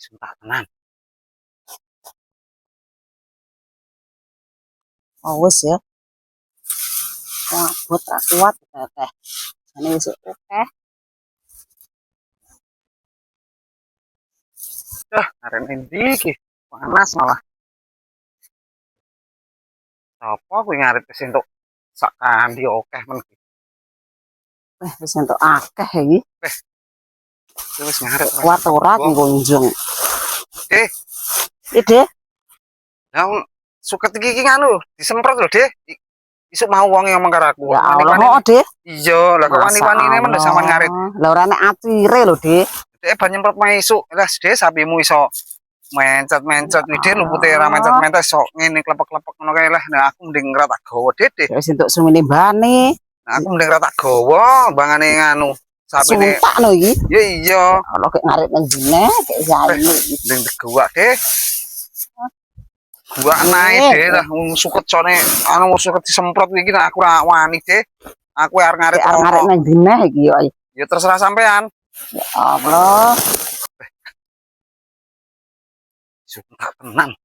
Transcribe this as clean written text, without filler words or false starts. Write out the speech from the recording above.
Sumpah tenan. Oh wis ya. Wah, buat tak kuat teh. Ini wis oke. Arek endi iki? Panas malah. Apa kuwi ngarep wis entuk sak kandi akeh men. Wis entuk akeh iki. Wis ngarep Kuat ora ngunjung. Ide, Nah, suket iki nganu disemprot lho, Dek. Isuk mau wong ngomong karo aku. ya Allah Wani-wani. kok, Dik. Iya, lah kok wani-wanine men sampean ngarit. Lah ora nek atire lho, Dik. Dek ban nyemprot mae isuk. Lah, Dek sapimu iso mencet-mencet ide lupute ra mencet-mencet sok ngene klepek-klepek ngono kae lah. Nah, aku mending ra tak gawa, Dek. Wis entuk sumine bane. Nah, aku mending ra tak gawa bangane nganu. Sapine. Sumpah lho iki. Ya iya. Allah kek ngarit nang jene, kek saiki. Mending digawak, Dek. Gua naik deh lah, suket sone, anu suket disemprot iki, aku ora wani deh. Aku arep ngarit nang jene iki yo. Ya terserah sampean. Ya Allah. Sumpah tenang.